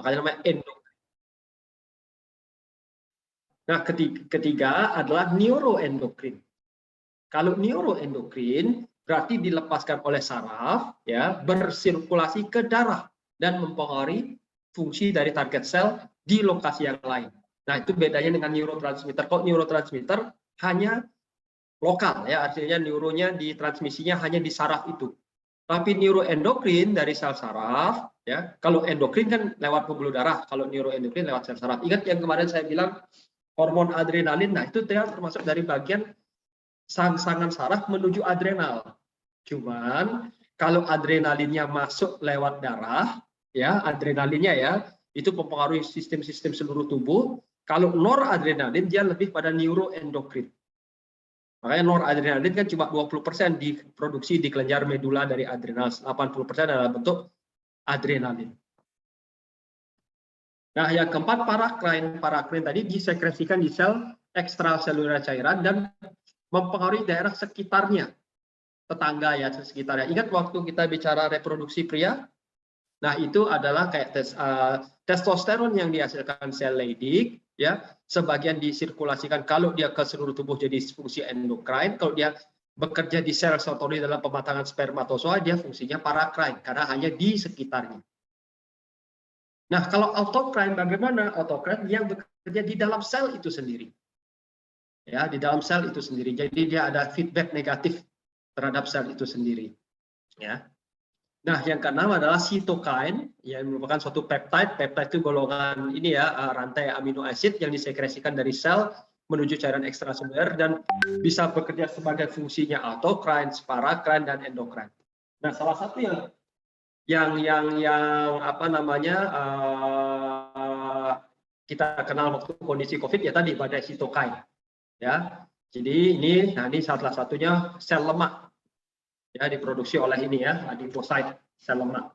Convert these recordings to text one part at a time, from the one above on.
Makanya namanya endokrin. Nah, ketiga adalah neuroendokrin. Kalau neuroendokrin berarti dilepaskan oleh saraf, ya, bersirkulasi ke darah dan mempengaruhi fungsi dari target sel di lokasi yang lain. Nah, itu bedanya dengan neurotransmitter. Kok neurotransmitter hanya lokal, ya, artinya neuronya ditransmisinya hanya di saraf itu. Tapi neuroendokrin dari sel saraf, ya, kalau endokrin kan lewat pembuluh darah, kalau neuroendokrin lewat sel saraf. Ingat yang kemarin saya bilang hormon adrenalin, nah itu termasuk dari bagian sangsangan saraf menuju adrenal. Cuman kalau adrenalinnya masuk lewat darah, ya, adrenalinnya ya, itu mempengaruhi sistem-sistem seluruh tubuh. Kalau noradrenalin dia lebih pada neuroendokrin. Makanya noradrenalin kan cuma 20% diproduksi di kelenjar medula dari adrenal, 80% adalah bentuk adrenalin. Nah, yang keempat parakrin. Parakrin tadi disekresikan di sel ekstraseluler cairan dan mempengaruhi daerah sekitarnya, tetangga ya, sekitarnya. Ingat waktu kita bicara reproduksi pria? Nah, itu adalah kayak testosteron yang dihasilkan sel Leydig, ya, sebagian disirkulasikan kalau dia ke seluruh tubuh jadi fungsi endokrin, kalau dia bekerja di sel sotoli dalam pematangan spermatozoa, dia fungsinya parakrin, karena hanya di sekitarnya. Nah, kalau autokrin bagaimana? Autokrin yang bekerja di dalam sel itu sendiri. Ya, di dalam sel itu sendiri. Jadi dia ada feedback negatif terhadap sel itu sendiri. Ya. Nah, yang keenam adalah sitokin, yang merupakan suatu peptide. Peptide itu golongan ini ya, rantai amino acid yang disekresikan dari sel menuju cairan ekstraseluler dan bisa bekerja sebagai fungsinya autokrin, parakrin, dan endokrin. Nah, salah satu yang apa namanya kita kenal waktu kondisi COVID ya tadi badai sitokin. Ya, jadi ini salah satunya sel lemak, ya, diproduksi oleh ini ya, adiposit, sel lemak.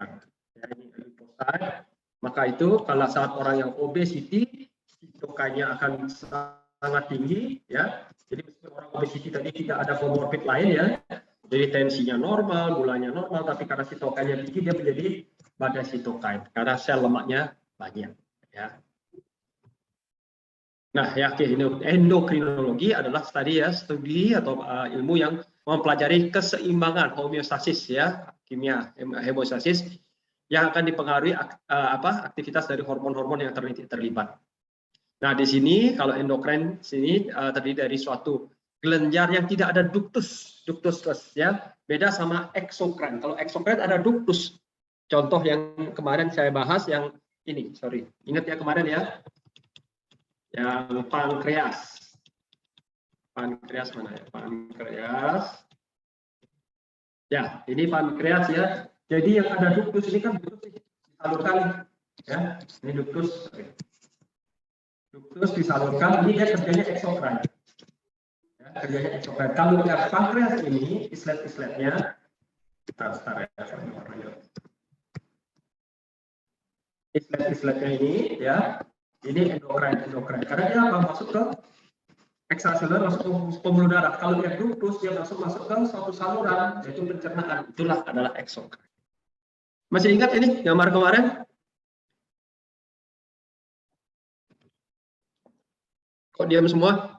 Nah, ya, ini adiposit. Maka itu kalau saat orang yang obesity, sitokinnya akan sangat tinggi, ya. Jadi meskipun orang obesity tadi tidak ada komorbid lain ya, jadi tensinya normal, gulanya normal, tapi karena sitokinnya tinggi dia menjadi badai sitokin karena sel lemaknya banyak, ya. Nah, ya, endokrinologi adalah tadi ya studi atau ilmu yang mempelajari keseimbangan homeostasis ya, kimia homeostasis yang akan dipengaruhi aktivitas dari hormon-hormon yang terlibat. Nah, di sini kalau endokrin sini terdiri dari suatu kelenjar yang tidak ada ductus ya, beda sama eksokrin. Kalau eksokrin ada ductus. Contoh yang kemarin saya bahas yang ini, sorry, ingat ya kemarin ya. Yang pankreas mana ya, pankreas ya, ini pankreas ya. Jadi yang ada ductus ini kan disalurkan ya, ini ductus disalurkan, ini dia kerjanya eksokrin ya, kerjanya eksokrin. Kalau yang pankreas ini islet-isletnya islet-isletnya ini ya, ini endokrin karena dia apa, masuk ke ekstraseluler, masuk ke pembuluh darah. Kalau yang ductus dia masuk ke suatu saluran yaitu pencernaan, itulah adalah eksokrin. Masih ingat ini gambar kemarin? Kok diam semua?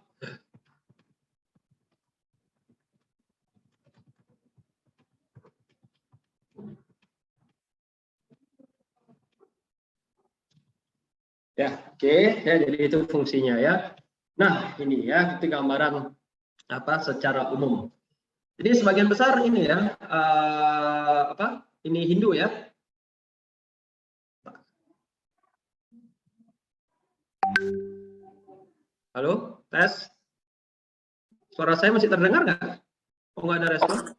Ya, oke, ya, jadi itu fungsinya ya. Nah, ini ya itu gambaran secara umum. Jadi sebagian besar ini ya ini Hindu ya. Halo, tes. Suara saya masih terdengar nggak? Oh, nggak ada respon?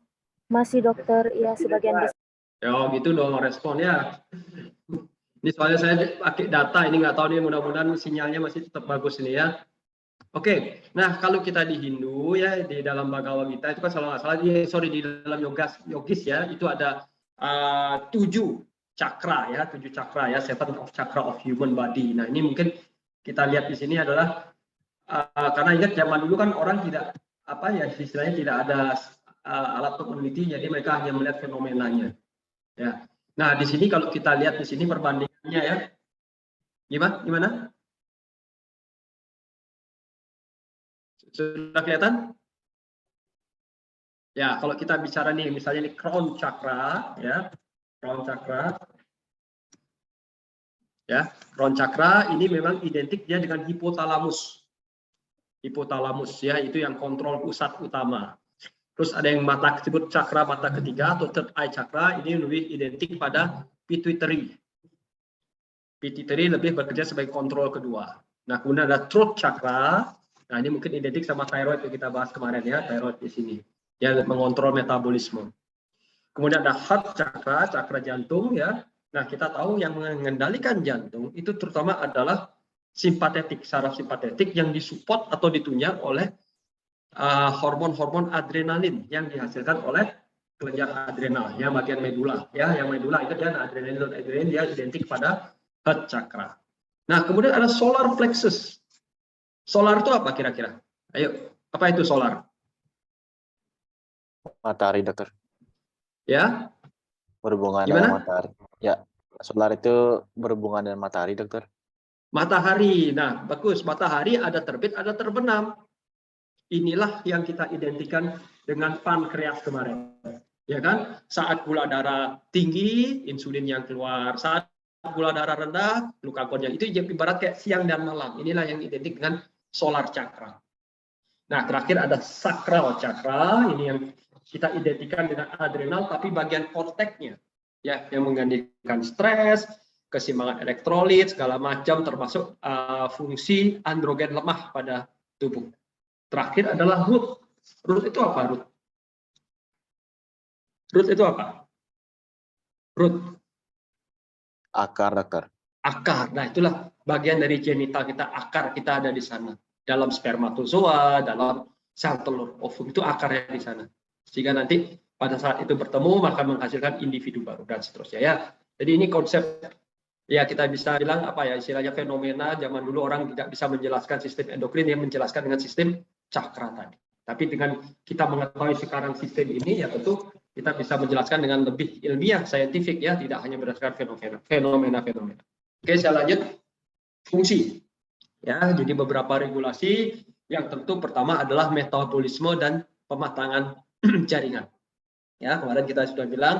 Masih dokter, ya sebagian besar. Ya gitu dong responnya. Ini soalnya saya pakai data ini, nggak tahu nih, mudah-mudahan sinyalnya masih tetap bagus ini ya. Oke, nah kalau kita di Hindu ya, di dalam Bhagavad Gita itu kan kalau nggak salah, di dalam yogis ya, itu ada 7 cakra ya, 7 cakra ya, 7 of chakra of human body. Nah ini mungkin kita lihat di sini adalah karena ingat zaman dulu kan orang tidak istilahnya tidak ada alat untuk meneliti, jadi mereka hanya melihat fenomenanya. Ya. Nah di sini kalau kita lihat di sini perbandingan Ya. Gimana? Sudah kelihatan? Ya, kalau kita bicara nih, misalnya ini crown chakra, ya, crown chakra, ya, crown chakra ini memang identik dia dengan hipotalamus, ya, itu yang kontrol pusat utama. Terus ada yang mata disebut cakra mata ketiga atau third eye chakra, ini lebih identik pada pituitary. Pituitary lebih bekerja sebagai kontrol kedua. Nah, kemudian ada throat chakra. Nah, ini mungkin identik sama thyroid yang kita bahas kemarin ya, thyroid di sini. Dia mengontrol metabolisme. Kemudian ada heart chakra, chakra jantung ya. Nah, kita tahu yang mengendalikan jantung itu terutama adalah simpatetik, saraf simpatetik yang disupport atau ditunjang oleh hormon-hormon adrenalin yang dihasilkan oleh kelenjar adrenal, ya bagian medula, ya yang medula itu dia adrenalin dia identik pada heart chakra. Nah, kemudian ada solar plexus. Solar itu apa kira-kira? Ayo, apa itu solar? Matahari, dokter. Ya. Berhubungan Gimana? dengan matahari. Ya, solar itu berhubungan dengan matahari, dokter. Matahari. Nah, bagus. Matahari ada terbit, ada terbenam. Inilah yang kita identikan dengan pankreas kemarin. Ya kan? Saat gula darah tinggi, insulin yang keluar. Saat gula darah rendah, glukagon yang itu ibarat kayak siang dan malam. Inilah yang identik dengan solar chakra. Nah, terakhir ada sacral chakra. Ini yang kita identikan dengan adrenal, tapi bagian korteknya, ya, yang menggantikan stres, keseimbangan elektrolit, segala macam, termasuk fungsi androgen lemah pada tubuh. Terakhir adalah root. Root itu apa, root? Root itu apa? Root. Akar, dokter. Akar. Nah, itulah bagian dari genital kita, akar kita ada di sana. Dalam spermatozoa, dalam sel telur ovum itu akarnya di sana. Sehingga nanti pada saat itu bertemu maka menghasilkan individu baru dan seterusnya ya. Jadi ini konsep ya kita bisa bilang apa ya istilahnya fenomena zaman dulu orang tidak bisa menjelaskan sistem endokrin yang menjelaskan dengan sistem cakra tadi. Tapi dengan kita mengetahui sekarang sistem ini ya tentu kita bisa menjelaskan dengan lebih ilmiah, saintifik ya, tidak hanya berdasarkan fenomena. Oke, saya lanjut fungsi. Ya, jadi beberapa regulasi yang tentu pertama adalah metabolisme dan pematangan jaringan. Ya, kemarin kita sudah bilang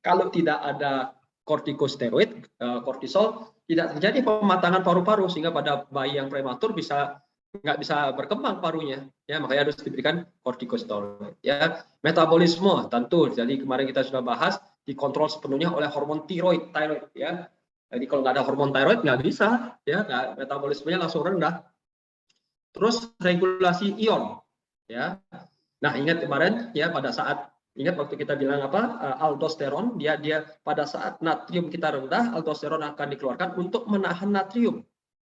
kalau tidak ada kortikosteroid, kortisol, tidak terjadi pematangan paru-paru sehingga pada bayi yang prematur nggak bisa berkembang parunya. Ya, makanya harus diberikan kortikosteroid. Ya, metabolisme tentu. Jadi kemarin kita sudah bahas dikontrol sepenuhnya oleh hormon thyroid. Ya. Jadi kalau nggak ada hormon thyroid nggak bisa, ya, metabolismenya langsung rendah. Terus regulasi ion, ya. Nah, ingat kemarin ya pada saat ingat waktu kita bilang apa aldosteron dia pada saat natrium kita rendah aldosteron akan dikeluarkan untuk menahan natrium,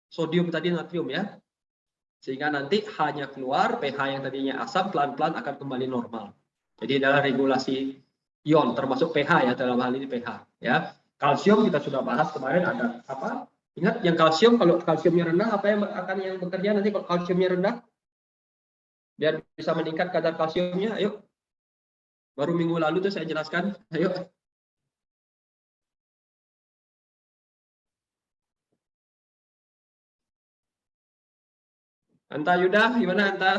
sodium tadi natrium ya, sehingga nanti hanya keluar pH yang tadinya asam pelan-pelan akan kembali normal. Jadi adalah regulasi ion termasuk pH ya dalam hal ini pH ya. Kalsium kita sudah bahas kemarin ada apa? Ingat yang kalsium kalau kalsiumnya rendah apa yang akan yang bekerja nanti kalau kalsiumnya rendah? Biar bisa meningkat kadar kalsiumnya, ayo. Baru minggu lalu tuh saya jelaskan, ayo. Anta Yuda, gimana Anta?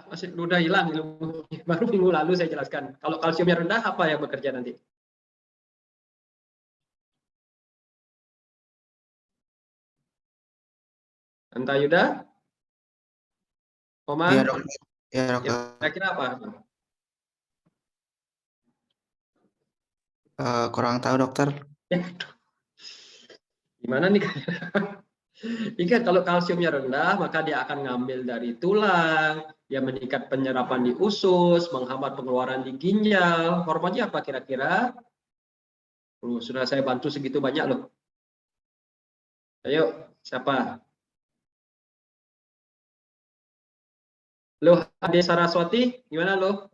Masih udah hilang ilmu. Baru minggu lalu saya jelaskan. Kalau kalsiumnya rendah, apa yang bekerja nanti? Anta Yuda? Oma? Iya, Dok. Ya, dokter. Kira-kira apa? Kurang tahu, dokter. Ya, gimana nih? Ingat kalau kalsiumnya rendah, maka dia akan ngambil dari tulang, dia meningkat penyerapan di usus, menghambat pengeluaran di ginjal. Hormonnya apa kira-kira? Sudah saya bantu segitu banyak loh. Ayo, siapa? Loh, Ade Saraswati, gimana loh?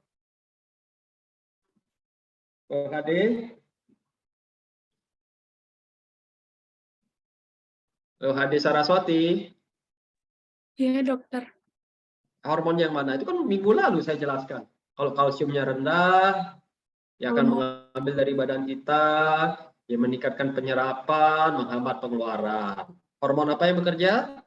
Oh, Ade? Loh, Ade Saraswati? Iya, dokter. Hormon yang mana? Itu kan minggu lalu saya jelaskan. Kalau kalsiumnya rendah, ya akan mengambil dari badan kita, Dia meningkatkan penyerapan, menghambat pengeluaran. Hormon apa yang bekerja?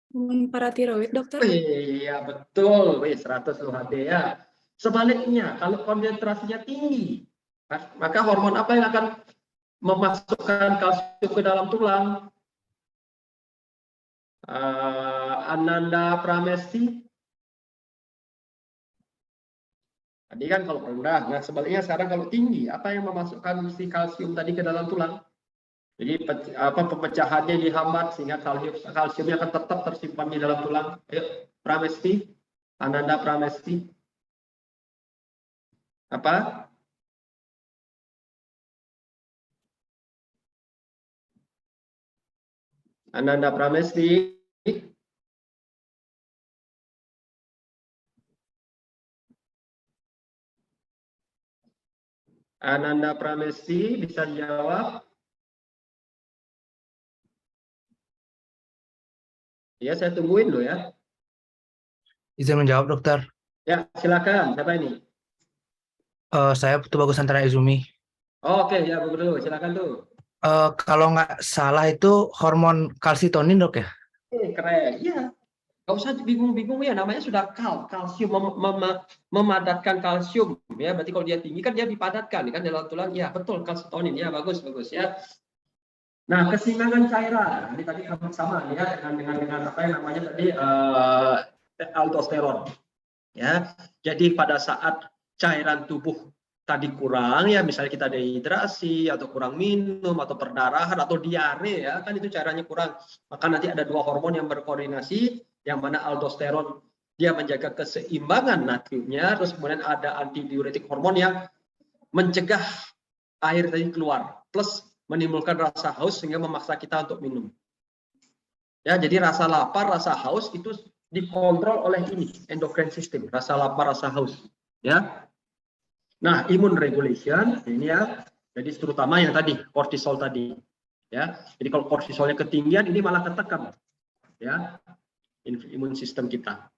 Hormon paratiroid, dokter. Iya betul, 100 UHT ya. Sebaliknya, kalau konsentrasinya tinggi, maka hormon apa yang akan memasukkan kalsium ke dalam tulang? Ananda Pramesti. Tadi kan kalau rendah, nah sebaliknya sekarang kalau tinggi, apa yang memasukkan si kalsium tadi ke dalam tulang? Jadi pemecahannya dihambat sehingga kalsiumnya akan tetap tersimpan di dalam tulang. Ayo, Pramesti, Ananda Pramesti. Apa? Ananda Pramesti. Ananda Pramesti bisa jawab? Ya, saya tungguin loh ya. Izin menjawab, dokter. Ya, silakan. Siapa ini? Saya Putu Bagus Antara Izumi. Oh, oke, ya betul. Silakan tuh. Kalau nggak salah itu hormon kalsitonin, dok ya? Keren. Iya. Gak usah bingung-bingung ya. Namanya sudah kalsium memadatkan kalsium. Ya, berarti kalau dia tinggi kan dia dipadatkan kan dalam tulang. Ya, betul kalsitonin. Ya, bagus ya. Nah, keseimbangan cairan. Ini tadi sama ya dengan apa yang namanya tadi aldosteron. Ya. Jadi pada saat cairan tubuh tadi kurang ya, misalnya kita dehidrasi atau kurang minum atau perdarahan atau diare ya, kan itu cairannya kurang. Maka nanti ada dua hormon yang berkoordinasi, yang mana aldosteron dia menjaga keseimbangan natriumnya, terus kemudian ada antidiuretik hormon yang mencegah air tadi keluar, plus menimbulkan rasa haus sehingga memaksa kita untuk minum. Ya, jadi rasa lapar, rasa haus itu dikontrol oleh ini endocrine system, rasa lapar, rasa haus. Ya. Nah, immune regulation ini ya, jadi terutama yang tadi kortisol tadi. Ya, jadi kalau kortisolnya ketinggian ini malah ketekan. Ya, imun sistem kita.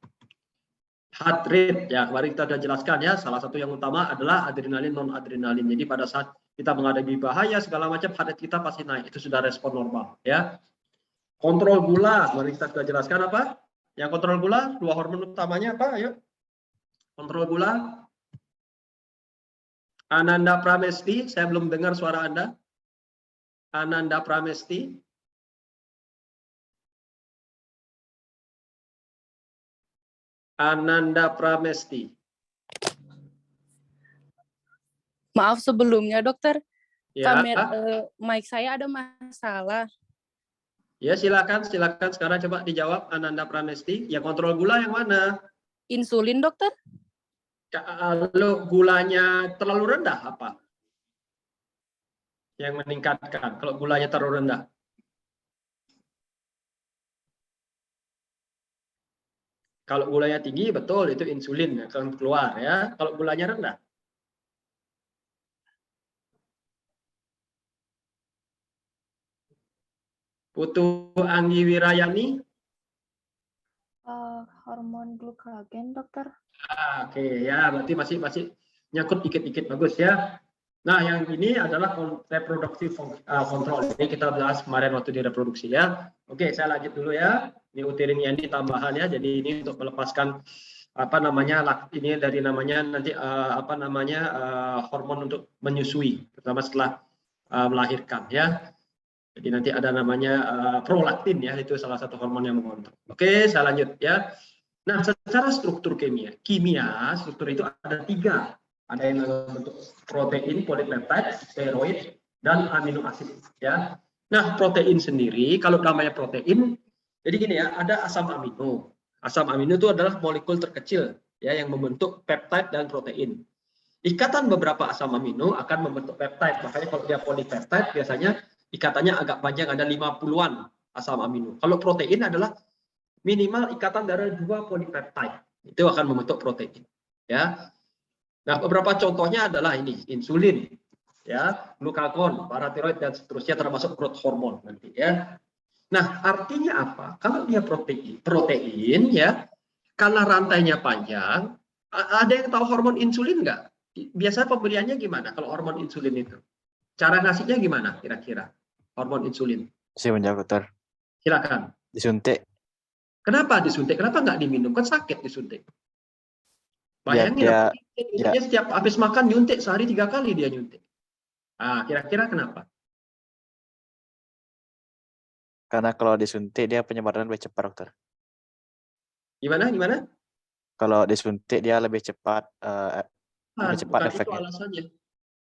Heart rate ya, kemarin kita sudah jelaskan ya, salah satu yang utama adalah adrenalin, non adrenalin. Jadi pada saat kita menghadapi bahaya segala macam, heart rate kita pasti naik. Itu sudah respon normal ya. Kontrol gula, kemarin kita sudah jelaskan apa? Yang kontrol gula, dua hormon utamanya apa? Ayo. Kontrol gula. Ananda Pramesti, saya belum dengar suara Anda. Ananda Pramesti. Ananda Pramesti. Maaf sebelumnya, dokter. Ya. Mic saya ada masalah. Ya, silakan sekarang coba dijawab Ananda Pramesti. Ya, kontrol gula yang mana? Insulin, dokter? Kalau gulanya terlalu rendah apa? Yang meningkatkan kalau gulanya terlalu rendah. Kalau gulanya tinggi betul itu insulin akan keluar ya. Kalau gulanya rendah. Putu Anggi Wirayani. Hormon glukagen, dokter. Oke ya, berarti masih nyangkut dikit-dikit, bagus ya. Nah, yang ini adalah reproductive control. Ini kita bahas kemarin waktu di reproduksi ya. Oke, saya lanjut dulu ya. Ini uterin ini tambahan ya. Jadi ini untuk melepaskan apa namanya ini dari namanya nanti hormon untuk menyusui, terutama setelah melahirkan ya. Jadi nanti ada namanya prolaktin ya, itu salah satu hormon yang mengontrol. Oke, saya lanjut ya. Nah, secara struktur kimia struktur itu ada 3. Ada yang bentuk protein, polipeptide, steroid, dan amino asid ya. Nah, protein sendiri kalau namanya protein, jadi gini ya, ada asam amino. Asam amino itu adalah molekul terkecil ya yang membentuk peptide dan protein. Ikatan beberapa asam amino akan membentuk peptide. Makanya kalau dia polipeptide biasanya ikatannya agak panjang, ada 50-an asam amino. Kalau protein adalah minimal ikatan dari 2 polipeptide. Itu akan membentuk protein. Ya. Nah, beberapa contohnya adalah ini, insulin, ya, glukagon, paratiroid dan seterusnya termasuk growth hormone nanti ya. Nah, artinya apa? Kalau dia protein ya, karena rantainya panjang, ada yang tahu hormon insulin nggak? Biasa pemberiannya gimana kalau hormon insulin itu? Cara ngasihnya gimana kira-kira? Hormon insulin. Saya menjawab dokter. Silakan. Disuntik. Kenapa disuntik? Kenapa nggak diminum? Kan sakit disuntik. Biar Bayangin, dia- dia setiap habis makan nyuntik, sehari 3 kali dia nyuntik. Ah, kira-kira kenapa? Karena kalau disuntik dia penyebaran lebih cepat dokter. Gimana? Kalau disuntik dia lebih cepat lebih cepat Bukan itu efeknya. alasannya.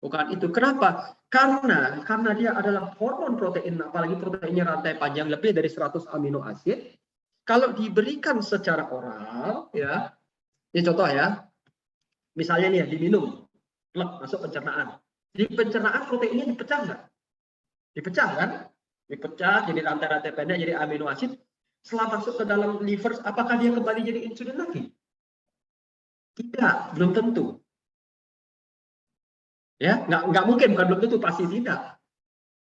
Bukan itu. Kenapa? Karena dia adalah hormon protein, apalagi proteinnya rantai panjang lebih dari 100 amino asid. Kalau diberikan secara oral, ya, ini contoh ya. Misalnya nih, diminum, masuk pencernaan. Di pencernaan proteinnya dipecah nggak? Dipecah kan? Dipecah jadi rantai-rantai pendek, jadi amino asid. Setelah masuk ke dalam liver, apakah dia kembali jadi insulin lagi? Tidak, belum tentu. Ya, nggak mungkin, bukan belum tentu, pasti tidak.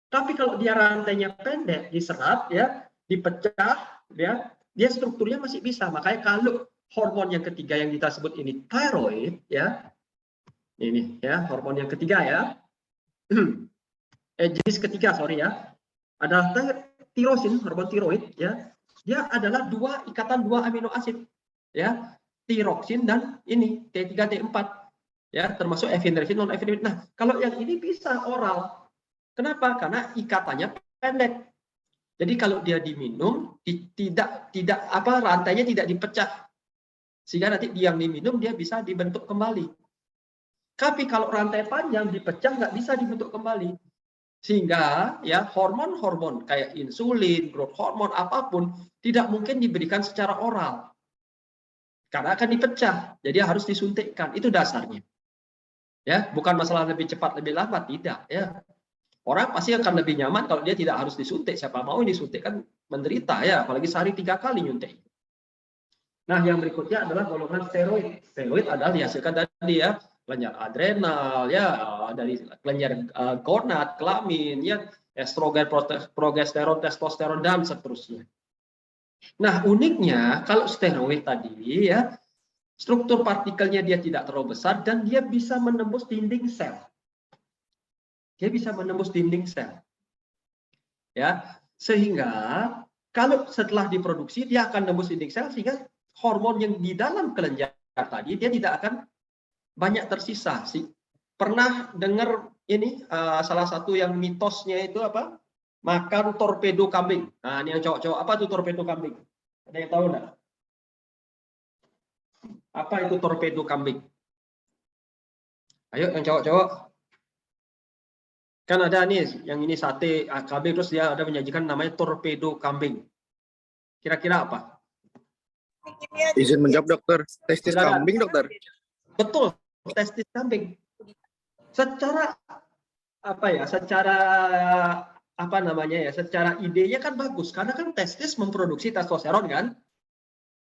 Tapi kalau dia rantainya pendek, diserap, ya, dipecah, ya, dia strukturnya masih bisa. Makanya kalau hormon yang ketiga yang kita sebut ini thyroid, ya, ini ya hormon yang ketiga ya, jenis ketiga sorry ya, adalah tirosin, hormon tiroid, ya, dia adalah ikatan dua amino asid, ya, tiroksin dan ini T3 T4. Ya, termasuk epinefrin, non-epinefrin. Nah, kalau yang ini bisa oral. Kenapa? Karena ikatannya pendek. Jadi kalau dia diminum, rantainya tidak dipecah. Sehingga nanti yang diminum dia bisa dibentuk kembali. Tapi kalau rantai panjang dipecah nggak bisa dibentuk kembali. Sehingga ya hormon-hormon kayak insulin, growth hormone apapun tidak mungkin diberikan secara oral. Karena akan dipecah. Jadi harus disuntikkan. Itu dasarnya. Ya, bukan masalah lebih cepat lebih lambat, tidak ya. Orang pasti akan lebih nyaman kalau dia tidak harus disuntik. Siapa mau disuntik kan menderita ya, apalagi sehari 3 kali nyuntik. Nah, yang berikutnya adalah golongan steroid. Steroid adalah dihasilkan dari ya kelenjar adrenal, ya dari kelenjar gonad, kelamin, ya estrogen, progesteron, testosteron dan seterusnya. Nah, uniknya kalau steroid tadi ya struktur partikelnya dia tidak terlalu besar dan dia bisa menembus dinding sel. Dia bisa menembus dinding sel. Ya, sehingga kalau setelah diproduksi dia akan menembus dinding sel sehingga hormon yang di dalam kelenjar tadi dia tidak akan banyak tersisa. Pernah dengar ini salah satu yang mitosnya itu apa? Makan torpedo kambing. Nah, ini yang cowok-cowok, apa itu torpedo kambing? Ada yang tahu enggak? Apa itu torpedo kambing? Ayo yang cowok-cowok. Kan ada nih, yang ini sate kambing, terus dia ada menyajikan namanya torpedo kambing. Kira-kira apa? Izin menjawab dokter. Testis Silakan. kambing dokter. Betul, testis kambing. Secara apa ya? Secara apa namanya ya? Secara idenya kan bagus karena kan testis memproduksi testosteron kan?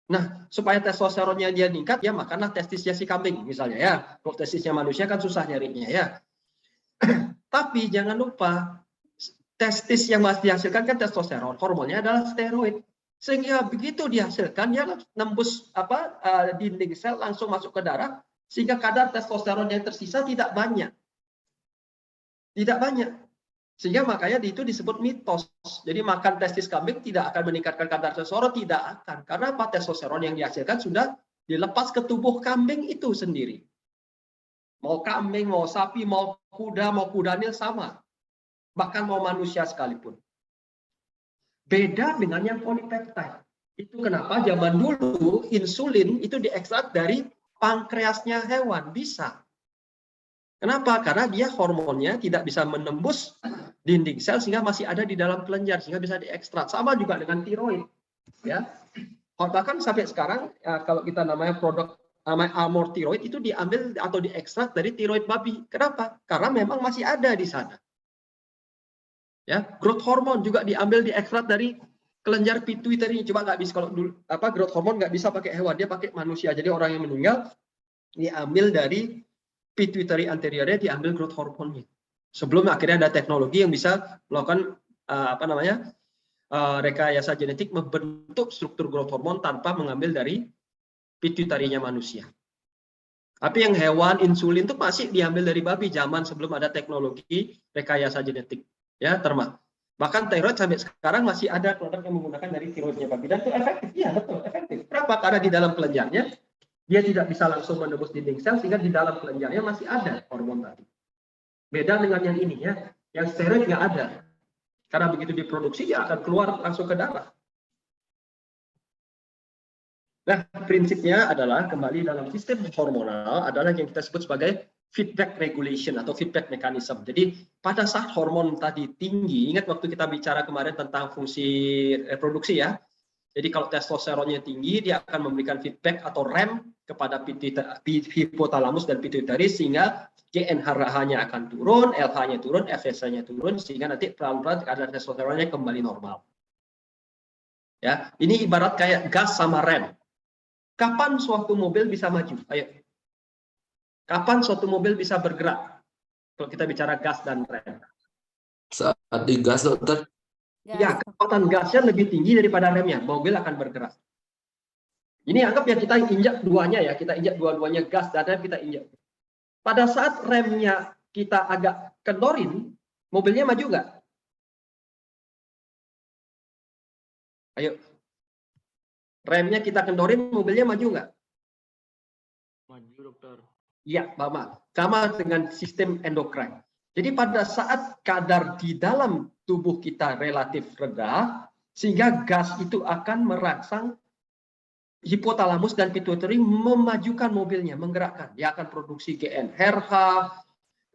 Nah, supaya testosteronnya dia meningkat, ya makanlah testisnya si kambing misalnya ya. Kalau testisnya manusia kan susah nyarinya ya. Tapi jangan lupa, testis yang masih dihasilkan kan testosteron, hormonnya adalah steroid. Sehingga begitu dihasilkan, dia nembus dinding sel langsung masuk ke darah, sehingga kadar testosteron yang tersisa tidak banyak. Tidak banyak. Sehingga makanya itu disebut mitos. Jadi makan testis kambing tidak akan meningkatkan kadar testosteron, tidak akan. Karena apa? Testosteron yang dihasilkan sudah dilepas ke tubuh kambing itu sendiri. Mau kambing, mau sapi, mau kudanil sama. Bahkan mau manusia sekalipun. Beda dengan yang polipeptide. Itu kenapa zaman dulu insulin itu diekstrak dari pankreasnya hewan. Bisa. Kenapa? Karena dia hormonnya tidak bisa menembus dinding sel sehingga masih ada di dalam kelenjar sehingga bisa diekstrak. Sama juga dengan tiroid, ya. Bahkan sampai sekarang kalau kita namanya Amor tiroid itu diambil atau diekstrak dari tiroid babi. Kenapa? Karena memang masih ada di sana. Ya, growth hormone juga diambil diekstrak dari kelenjar pituitary. Coba nggak bisa kalau dulu growth hormone nggak bisa pakai hewan, dia pakai manusia. Jadi orang yang meninggal diambil dari pituitary anteriornya, diambil growth hormone-nya. Sebelum akhirnya ada teknologi yang bisa melakukan rekayasa genetik membentuk struktur growth hormone tanpa mengambil dari pituitary-nya manusia. Tapi yang hewan insulin itu masih diambil dari babi zaman sebelum ada teknologi rekayasa genetik, ya terma. Bahkan tiroid sampai sekarang masih ada produk yang menggunakan dari tiroidnya babi dan itu efektif, iya betul efektif. Kenapa? Karena di dalam kelenjarnya dia tidak bisa langsung menembus dinding sel sehingga di dalam kelenjarnya masih ada hormon tadi. Beda dengan yang ini ya, yang steroid nggak ada. Karena begitu diproduksi dia akan keluar langsung ke darah. Nah, prinsipnya adalah kembali dalam sistem hormonal adalah yang kita sebut sebagai feedback regulation atau feedback mechanism. Jadi pada saat hormon tadi tinggi, ingat waktu kita bicara kemarin tentang fungsi reproduksi ya. Jadi kalau testosteronnya tinggi, dia akan memberikan feedback atau rem kepada hipotalamus dan pituitari sehingga GnRH-nya akan turun, LH-nya turun, FSH-nya turun sehingga nanti pelan-pelan kadar testosteronnya kembali normal. Ya, ini ibarat kayak gas sama rem. Kapan suatu mobil bisa maju? Ayo. Kapan suatu mobil bisa bergerak? Kalau kita bicara gas dan rem. Saat digas, dokter. Ya, kecepatan gasnya lebih tinggi daripada remnya. Mobil akan bergerak. Ini anggap ya kita injak duanya ya. Kita injak dua-duanya gas dan rem kita injak. Pada saat remnya kita agak kendorin, mobilnya maju nggak? Ayo. Remnya kita kendorin, mobilnya maju nggak? Maju, dokter. Iya, Bapak. Sama dengan sistem endokrin. Jadi pada saat kadar di dalam tubuh kita relatif rendah, sehingga gas itu akan merangsang hipotalamus dan pituitari memajukan mobilnya, menggerakkan. Dia akan produksi GnRH,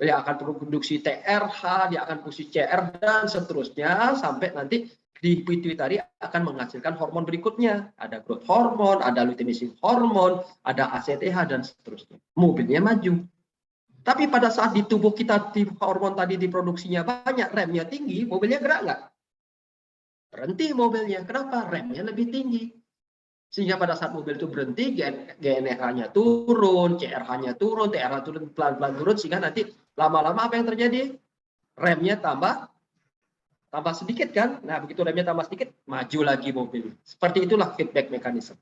dia akan produksi TRH, dia akan produksi CR, dan seterusnya, sampai nanti di pituitari akan menghasilkan hormon berikutnya. Ada growth hormone, ada luteinizing hormone, ada ACTH, dan seterusnya. Mobilnya maju. Tapi pada saat di tubuh kita hormon tadi diproduksinya banyak, remnya tinggi, mobilnya gerak nggak? Berhenti mobilnya. Kenapa? Remnya lebih tinggi. Sehingga pada saat mobil itu berhenti, GnRH-nya turun, CRH-nya turun, TRH turun, pelan-pelan turun, sehingga nanti lama-lama apa yang terjadi? Remnya tambah sedikit kan? Nah, begitu remnya tambah sedikit, maju lagi mobil. Seperti itulah feedback mechanism.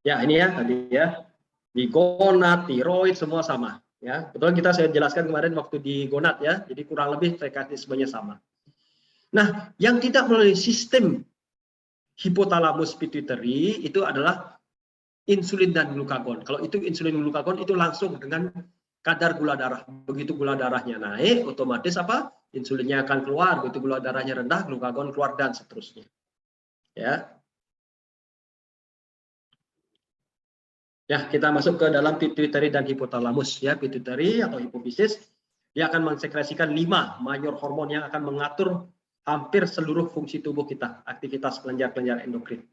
Ya, ini ya tadi ya. Di gonad, tiroid semua sama ya. Betul kita saya jelaskan kemarin waktu di gonad ya. Jadi kurang lebih mekanismenya sama. Nah, yang tidak melalui sistem hipotalamus pituitary itu adalah insulin dan glukagon. Kalau itu insulin dan glukagon itu langsung dengan kadar gula darah. Begitu gula darahnya naik, otomatis apa? Insulinnya akan keluar. Begitu gula darahnya rendah, glukagon keluar dan seterusnya. Ya. Ya, kita masuk ke dalam pituitary dan hipotalamus ya. Pituitary atau hipofisis dia akan mensekresikan 5 mayor hormon yang akan mengatur hampir seluruh fungsi tubuh kita, aktivitas kelenjar-kelenjar endokrin.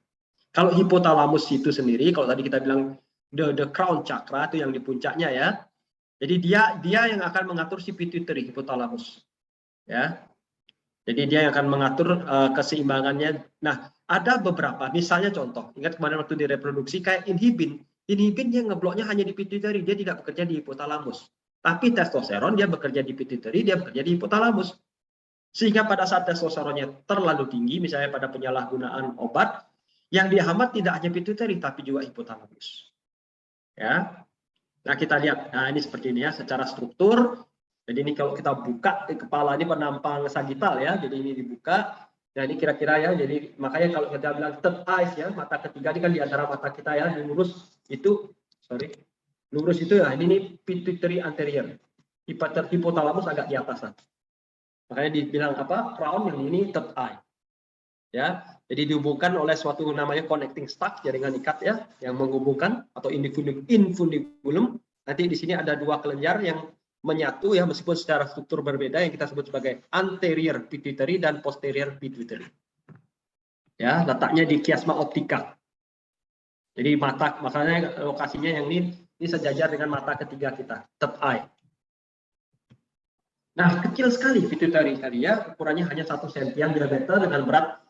Kalau hipotalamus itu sendiri, kalau tadi kita bilang the crown chakra itu yang di puncaknya ya. Jadi dia yang akan mengatur si pituitary hipotalamus. Ya. Jadi dia yang akan mengatur keseimbangannya. Nah, ada beberapa, misalnya contoh, ingat kemarin waktu direproduksi kayak inhibin. Inhibin yang ngebloknya hanya di pituitary, dia tidak bekerja di hipotalamus. Tapi testosteron dia bekerja di pituitary, dia bekerja di hipotalamus. Sehingga pada saat testosteronnya terlalu tinggi, misalnya pada penyalahgunaan obat, yang dihambat tidak hanya pituitary, tapi juga hipotalamus. Ya. Nah, kita lihat, nah ini seperti ini ya, secara struktur. Jadi ini kalau kita buka di kepala ini penampang sagital ya, jadi ini dibuka. Nah ini kira-kira ya, jadi makanya kalau kita bilang third eyes ya, mata ketiga ini kan di antara mata kita ya, lurus itu, lurus itu ya, ini pituitary anterior, hipotalamus agak di atasan. Makanya dibilang apa, crown, yang ini third eye. Ya, jadi dihubungkan oleh suatu namanya connecting stalk, jaringan ikat ya, yang menghubungkan atau infundibulum. Nanti di sini ada 2 kelenjar yang menyatu ya, meskipun secara struktur berbeda, yang kita sebut sebagai anterior pituitary dan posterior pituitary. Ya, letaknya di chiasma optica. Jadi mata, makanya lokasinya yang ini sejajar dengan mata ketiga kita, third eye. Nah, kecil sekali pituitary tadi ya, ukurannya hanya 1 sentian diameter dengan berat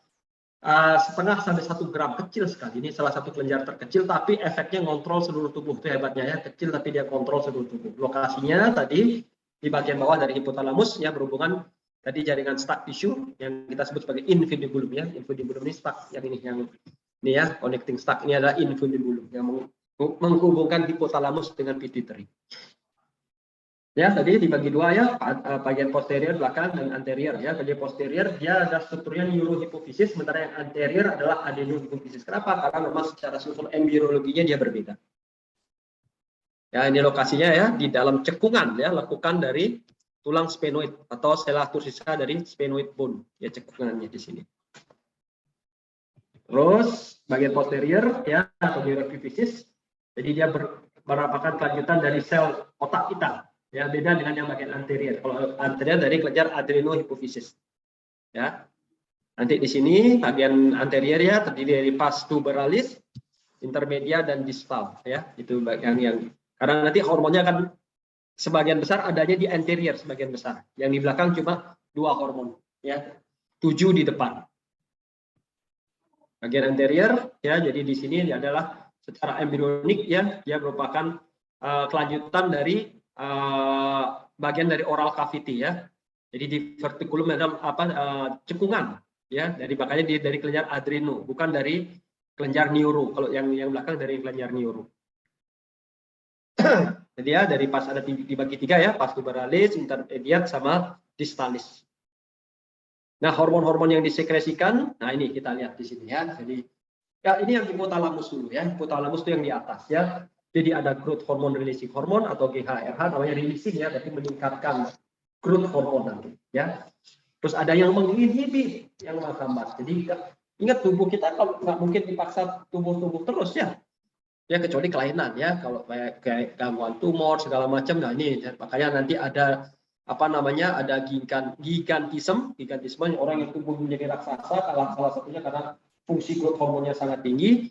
0,5 sampai 1 gram, kecil sekali. Ini salah satu kelenjar terkecil, tapi efeknya ngontrol seluruh tubuh. Itu hebatnya ya, kecil tapi dia kontrol seluruh tubuh. Lokasinya tadi di bagian bawah dari hipotalamus ya, berhubungan tadi jaringan stalk tissue yang kita sebut sebagai infundibulum ya. Infundibulum ini stalk yang ini yang Ini ya, connecting stack ini adalah infundibulum yang menghubungkan hipotalamus dengan pituitary. Ya, tadi dibagi dua ya, bagian posterior belakang dan anterior ya. Bagian posterior dia ada strukturnya neurohipofisis, sementara yang anterior adalah adenohipofisis. Kenapa? Karena memang secara struktur embriologinya dia berbeda. Ya, ini lokasinya ya di dalam cekungan ya, lekukan dari tulang sphenoid atau sela tersisa dari sphenoid bone ya, cekungannya di sini. Terus bagian posterior ya atau neurohipofisis, jadi dia merupakan kelanjutan dari sel otak kita. Ya, beda dengan yang bagian anterior. Kalau anterior dari kelenjar adrenohipofisis. Ya. Nanti di sini bagian anterior ya terdiri dari pars tuberalis, intermedia dan distal ya. Itu bagian yang karena nanti hormonnya kan sebagian besar adanya di anterior sebagian besar. Yang di belakang cuma 2 hormon ya. 7 di depan. Bagian anterior ya, jadi di sini adalah secara embrionik ya, dia merupakan kelanjutan dari bagian dari oral cavity ya. Jadi di verticulum adalah cekungan ya, makanya dari kelenjar adreno, bukan dari kelenjar neuro. Kalau yang belakang dari kelenjar neuro. Jadi ya dari pas ada dibagi 3 ya, pars tuberalis, intermediate sama distalis. Nah, hormon-hormon yang disekresikan, nah ini kita lihat di sini ya. Jadi ya ini yang hipotalamus dulu ya. Hipotalamus itu yang di atas ya. Jadi ada growth hormone releasing hormone atau GHRH, namanya releasing ya, berarti meningkatkan growth hormone nanti ya. Terus ada yang menginhibit yang menghambat. Jadi ingat tubuh kita kalau nggak mungkin dipaksa tumbuh terus ya. Ya kecuali kelainan ya, kalau kayak gangguan tumor segala macam. Nah ini makanya nanti ada ada gigantisme orang yang tumbuh menjadi raksasa, salah satunya karena fungsi growth hormonnya sangat tinggi.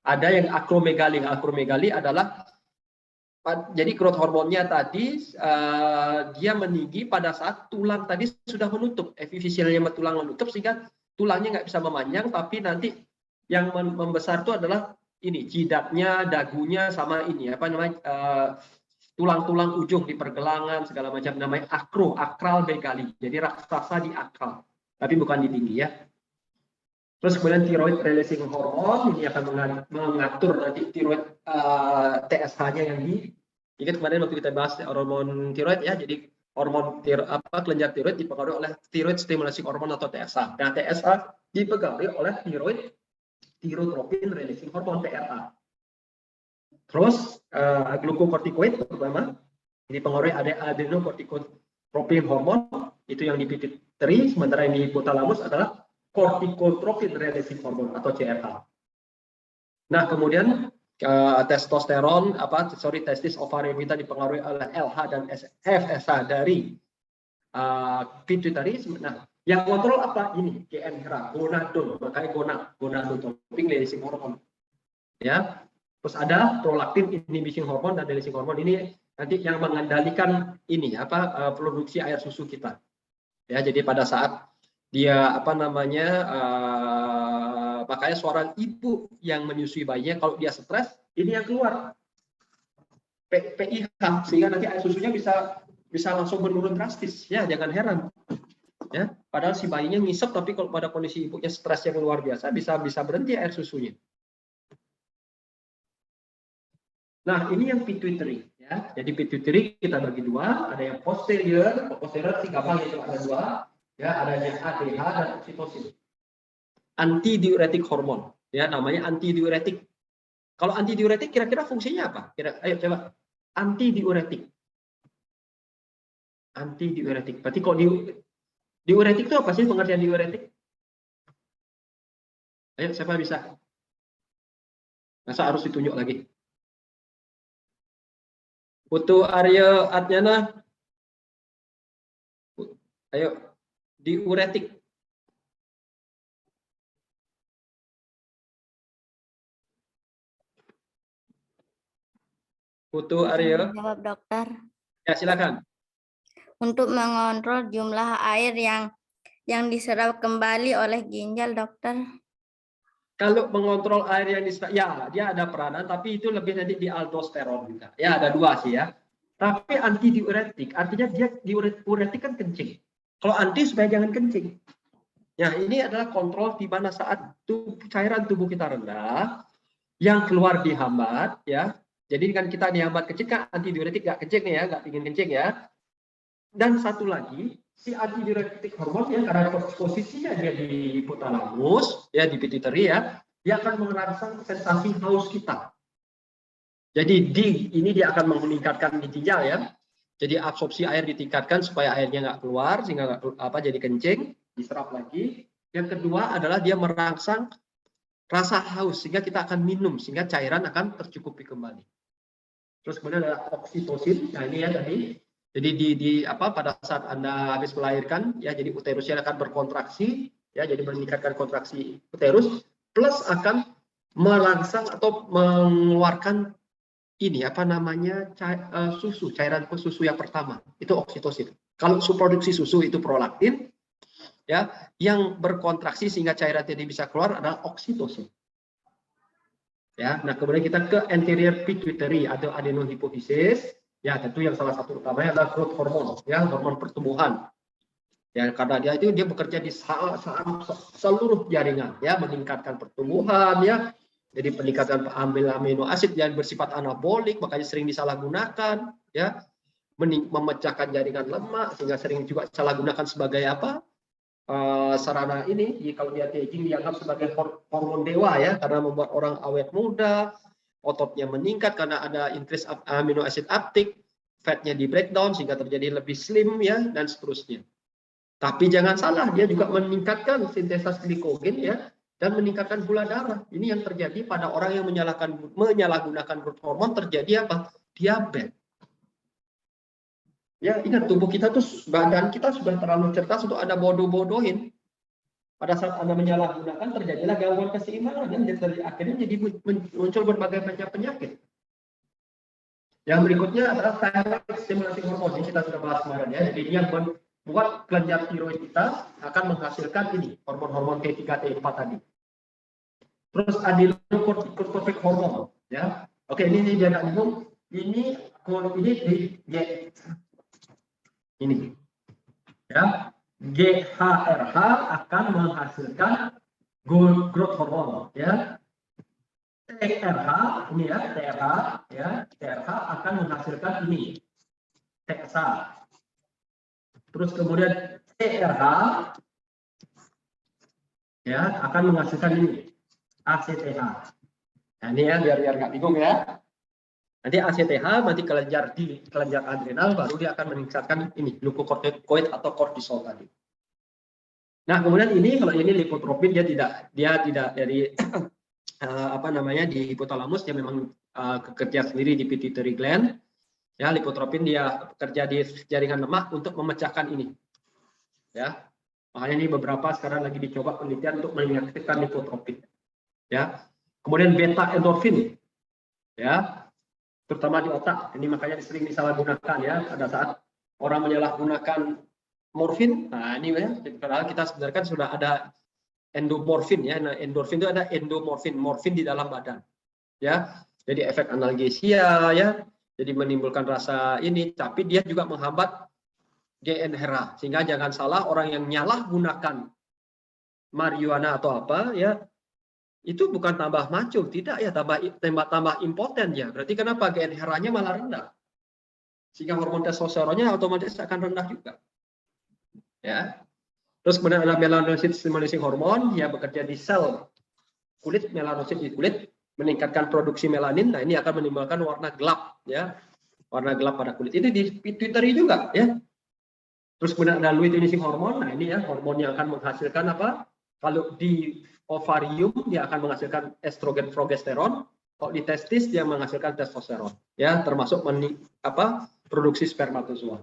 Ada yang akromegali. Akromegali adalah jadi growth hormonnya tadi dia meninggi pada saat tulang tadi sudah menutup, epifisialnya tulang menutup sehingga tulangnya nggak bisa memanjang, tapi nanti yang membesar itu adalah ini jidatnya, dagunya sama ini tulang-tulang ujung di pergelangan segala macam, namanya akral megali. Jadi raksasa di akral, tapi bukan di tinggi ya. Terus kemudian thyroid releasing hormone ini akan mengatur nanti thyroid TSH-nya yang ingat kemarin waktu kita bahas hormon thyroid ya. Jadi hormon kelenjar thyroid dipengaruhi oleh thyroid stimulating hormone atau TSH. Nah, TSH dipengaruhi oleh thyrotropin releasing hormone TRH. Terus glucocorticoid terutama dipengaruhi ada adenocorticotropin hormone itu yang di pituitary, sementara yang di hipotalamus adalah corticotropin releasing hormone atau CRH. Nah, kemudian testosteron testis ovarium kita dipengaruhi oleh LH dan FSH dari pituitary. Nah, yang kontrol apa? Ini GnRH, gonadol, makanya gonadotropin releasing hormone. Ya. Terus ada prolaktin inhibiting hormone dan releasing hormone, ini nanti yang mengendalikan ini produksi air susu kita. Ya, jadi pada saat dia makanya seorang ibu yang menyusui bayinya kalau dia stres, ini yang keluar PIH, sehingga nanti air susunya bisa langsung menurun drastis ya, jangan heran ya, padahal si bayinya ngisep, tapi kalau pada kondisi ibunya stres yang luar biasa bisa berhenti air susunya. Nah, ini yang pituitary ya. Jadi pituitary kita bagi 2, ada yang posterior sih gampang itu ada 2 ya, adanya ADH dan oksitosin. Antidiuretik hormon ya, namanya antidiuretik. Kalau antidiuretik kira-kira fungsinya apa? Ayo coba. Antidiuretik. Berarti kalau diuretik itu apa sih pengertian diuretik? Ayo siapa bisa? Masa harus ditunjuk lagi? Putu Arya Adnyana. Ayo, diuretik. Putu Arya. Jawab dokter. Ya, silakan. Untuk mengontrol jumlah air yang diserap kembali oleh ginjal, dokter. Kalau mengontrol air yang diserap, ya dia ada peranan, tapi itu lebih nanti di aldosteron juga. Ya ada 2 sih ya. Tapi anti diuretik, artinya dia diuretik kan kencing. Kalau anti supaya jangan kencing. Ya, ini adalah kontrol di mana saat cairan tubuh kita rendah, yang keluar dihambat, ya. Jadi kan kita dihambat kencing kan antidiuretik nggak kencing ya, nggak ingin kencing ya. Dan satu lagi, si antidiuretik hormon ya, karena posisinya dia di hipotalamus, ya di pituitary ya, dia akan merangsang sensasi haus kita. Jadi ini dia akan meningkatkan di ginjal ya. Jadi absorpsi air ditingkatkan supaya airnya nggak keluar sehingga jadi kencing, diserap lagi. Yang kedua adalah dia merangsang rasa haus sehingga kita akan minum sehingga cairan akan tercukupi kembali. Terus kemudian ada oksitosin. Nah ini ya tadi. Jadi pada saat Anda habis melahirkan ya, jadi uterusnya akan berkontraksi ya, jadi meningkatkan kontraksi uterus plus akan merangsang atau mengeluarkan ini susu, cairan susu yang pertama itu oksitosin. Kalau produksi susu itu prolaktin ya, yang berkontraksi sehingga cairan tadi bisa keluar adalah oksitosin. Ya, nah kemudian kita ke anterior pituitary atau adenohipofisis. Ya, tentu yang salah satu utamanya adalah growth hormone, ya, hormon pertumbuhan. Ya, karena dia bekerja di seluruh jaringan, ya, meningkatkan pertumbuhan, ya. Jadi peningkatan amino asid yang bersifat anabolik, makanya sering disalahgunakan, ya. Memecahkan jaringan lemak, sehingga sering juga disalahgunakan sebagai sarana ini. Jadi kalau dia aging dianggap sebagai hormon dewa, ya, karena membuat orang awet muda. Ototnya meningkat karena ada increase amino acid uptake, fatnya di breakdown sehingga terjadi lebih slim ya, dan seterusnya. Tapi jangan salah, dia juga meningkatkan sintesis glikogen ya, dan meningkatkan gula darah. Ini yang terjadi pada orang yang menyalahgunakan growth hormone, terjadi apa? Diabetes. Ya, ingat tubuh kita tuh, badan kita sudah terlalu cerdas untuk Anda bodoh-bodohin. Pada saat Anda menyalahgunakan, terjadilah gangguan keseimbangan dan akhirnya jadi muncul berbagai macam penyakit. Yang berikutnya adalah thyroid stimulating hormone. Ini kita sudah bahas kemarin ya. Jadi ini yang membuat kelenjar tiroid kita akan menghasilkan ini hormon-hormon T3, T4 tadi. Terus adenocorticotropic hormone ya. Oke, ini dia nggak bingung. Ini ya. GHRH akan menghasilkan growth hormone ya. TRH ini ya, TRH akan menghasilkan ini TSH. Terus kemudian TRH ya akan menghasilkan ini ACTH. Nah ini ya, biar nggak bingung ya. Nanti ACTH nanti kelenjar adrenal, baru dia akan meningkatkan ini glucocorticoid atau kortisol tadi. Nah kemudian ini kalau ini lipotropin dia tidak dari di hipotalamus, dia memang bekerja sendiri di pituitary gland. Ya, lipotropin dia bekerja di jaringan lemak untuk memecahkan ini. Ya, makanya ini beberapa sekarang lagi dicoba penelitian untuk mengaktifkan lipotropin. Ya, kemudian beta endorfin. Ya. Terutama di otak, ini makanya sering disalahgunakan ya, pada saat orang menyalahgunakan morfin. Nah ini ya, padahal kita sebenarnya kan sudah ada endomorfin ya. Nah, endorfin itu ada endomorfin, morfin di dalam badan. Ya, jadi efek analgesia ya, jadi menimbulkan rasa ini, tapi dia juga menghambat GnRH. Sehingga jangan salah, orang yang menyalahgunakan marijuana atau apa ya, itu bukan tambah maco, tidak ya, tambah impoten ya. Berarti kenapa GnRH-nya malah rendah? Sehingga hormon testosteronnya otomatis akan rendah juga. Ya. Terus kemudian ada melanocyte stimulating hormone, dia bekerja di sel kulit, melanosit di kulit, meningkatkan produksi melanin. Nah, ini akan menimbulkan warna gelap ya. Warna gelap pada kulit. Ini di pituitary juga ya. Terus kemudian ada luteinizing hormone. Nah, ini ya hormon yang akan menghasilkan apa? Kalau di ovarium dia akan menghasilkan estrogen progesteron, kalau di testis dia menghasilkan testosteron, ya, termasuk produksi spermatozoa,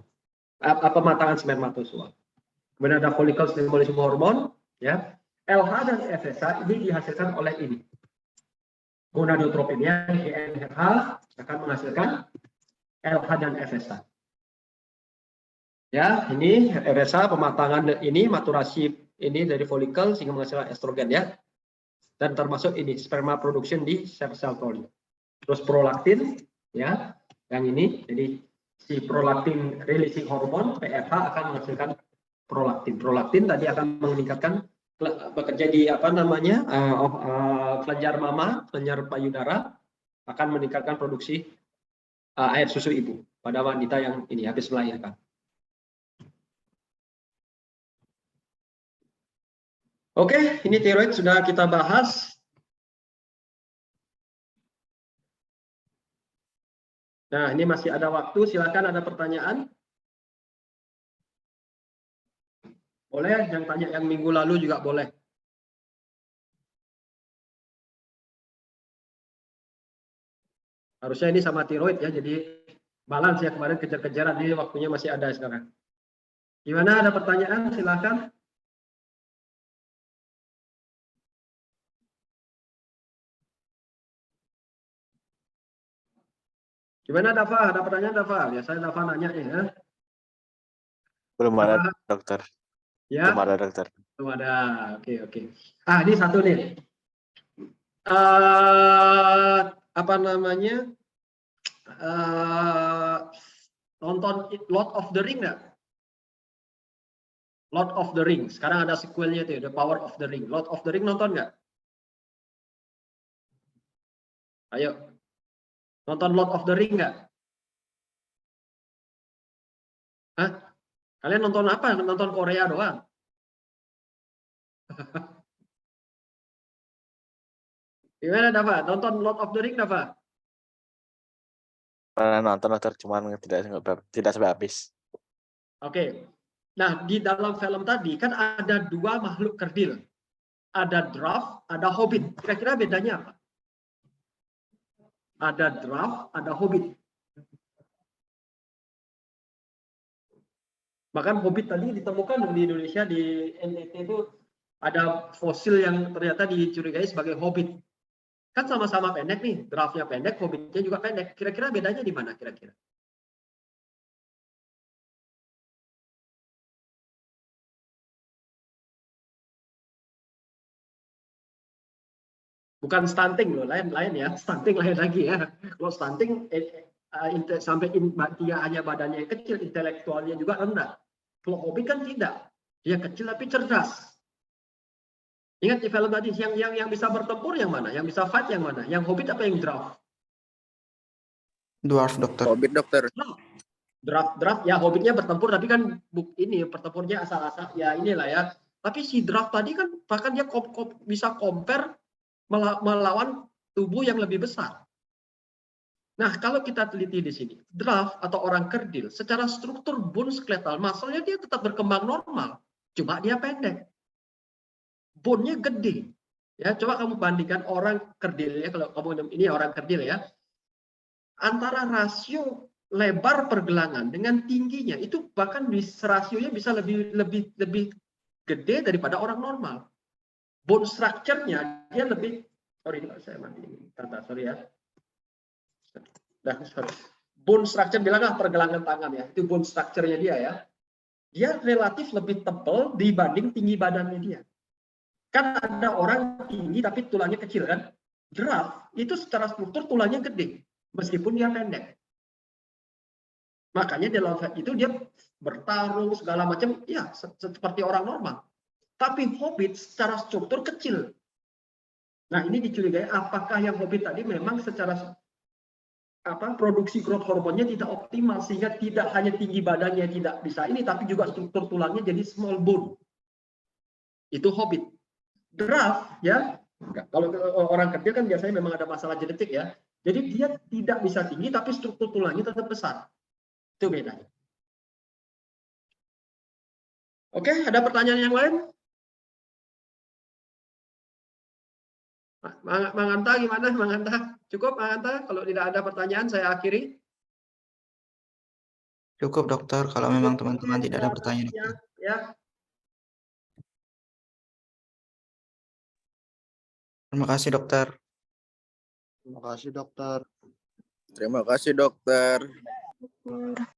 pematangan spermatozoa. Kemudian ada follicle stimulating hormone, ya, LH dan FSH ini dihasilkan oleh ini, gonadotropin ya, GnRH akan menghasilkan LH dan FSH. Ya, ini FSH pematangan ini maturasi ini dari folikel sehingga menghasilkan estrogen ya, dan termasuk ini sperma production di sel troli. Terus prolaktin ya, yang ini, jadi si prolaktin releasing hormone PRH akan menghasilkan prolaktin. Prolaktin tadi akan meningkatkan bekerja di apa namanya kelenjar mama, kelenjar payudara akan meningkatkan produksi air susu ibu pada wanita yang ini habis melahirkan. Oke, ini tiroid sudah kita bahas. Nah, ini masih ada waktu, silakan ada pertanyaan. Boleh, yang tanya yang minggu lalu juga boleh. Harusnya ini sama tiroid ya, jadi balance ya, kemarin kejar-kejaran, ini waktunya masih ada sekarang. Gimana, ada pertanyaan? Silakan. Gimana Dava? Ada pertanyaan Dava? Biasanya Dava nanya ya. Belum ada, Dava, dokter. ya, Belum ada, dokter. belum ada. Oke. Ini satu nih. Apa namanya? Nonton Lord of the Ring nggak? Lord of the Ring. Sekarang ada sequelnya itu, The Power of the Ring. Lord of the Ring nonton nggak? Ayo. Nonton Lord of the Ring nggak? Hah? Kalian nonton apa? Nonton Korea doang? Gimana Dava? Nonton Lord of the Ring Dava? Pernah nonton, dokter, cuman tidak sampai habis. Oke. Nah, di dalam film tadi kan ada dua makhluk kerdil. Ada draft, ada hobbit. Kira-kira bedanya apa? Ada draft, ada hobbit. Bahkan hobbit tadi ditemukan di Indonesia, di NTT itu ada fosil yang ternyata dicurigai sebagai hobbit. Kan sama-sama pendek nih, draftnya pendek, hobbitnya juga pendek. Kira-kira bedanya di mana kira-kira? Bukan stunting loh, lain ya. Stunting lain lagi ya. Kalau stunting sampai dia hanya badannya yang kecil, intelektualnya juga rendah. Kalau hobbit kan tidak, dia kecil tapi cerdas. Ingat di film tadi, yang bisa bertempur yang mana? Yang bisa fight yang mana? Yang hobbit apa yang draft? Dwarf, dokter. Hobbit dokter. Draft ya, hobbitnya bertempur tapi kan ini pertempurnya asal-asal ya inilah ya. Tapi si draft tadi kan bahkan dia bisa compare melawan tubuh yang lebih besar. Nah, kalau kita teliti di sini, draft atau orang kerdil secara struktur bone skeletal muscle-nya dia tetap berkembang normal, cuma dia pendek. Bone-nya gede. Ya, coba kamu bandingkan orang kerdil ya, kalau kamu ini orang kerdil ya. Antara rasio lebar pergelangan dengan tingginya itu bahkan rasionya bisa lebih gede daripada orang normal. Bone structure-nya dia lebih, sorry saya mati kata, sorry ya. Sorry. Bone structure bilanglah pergelangan tangan ya, itu bone structure-nya dia ya. Dia relatif lebih tebal dibanding tinggi badannya dia. Kan ada orang tinggi tapi tulangnya kecil kan. Draft itu secara struktur tulangnya gede meskipun dia pendek. Makanya dalam itu dia bertarung segala macam ya seperti orang normal. Tapi hobbit secara struktur kecil. Nah, ini dicurigai apakah yang hobbit tadi memang secara produksi growth hormonnya tidak optimal sehingga tidak hanya tinggi badannya tidak bisa ini tapi juga struktur tulangnya jadi small bone. Itu hobbit. Draft ya, kalau orang kecil kan biasanya memang ada masalah genetik ya. Jadi dia tidak bisa tinggi tapi struktur tulangnya tetap besar. Itu bedanya. Oke, ada pertanyaan yang lain? Mang Anta gimana, Mang Anta? Cukup, Mang Anta? Kalau tidak ada pertanyaan, saya akhiri. Cukup, dokter. Kalau memang teman-teman tidak ada pertanyaan, dokter. Ya. Terima kasih, dokter. Terima kasih dokter. Terima kasih dokter.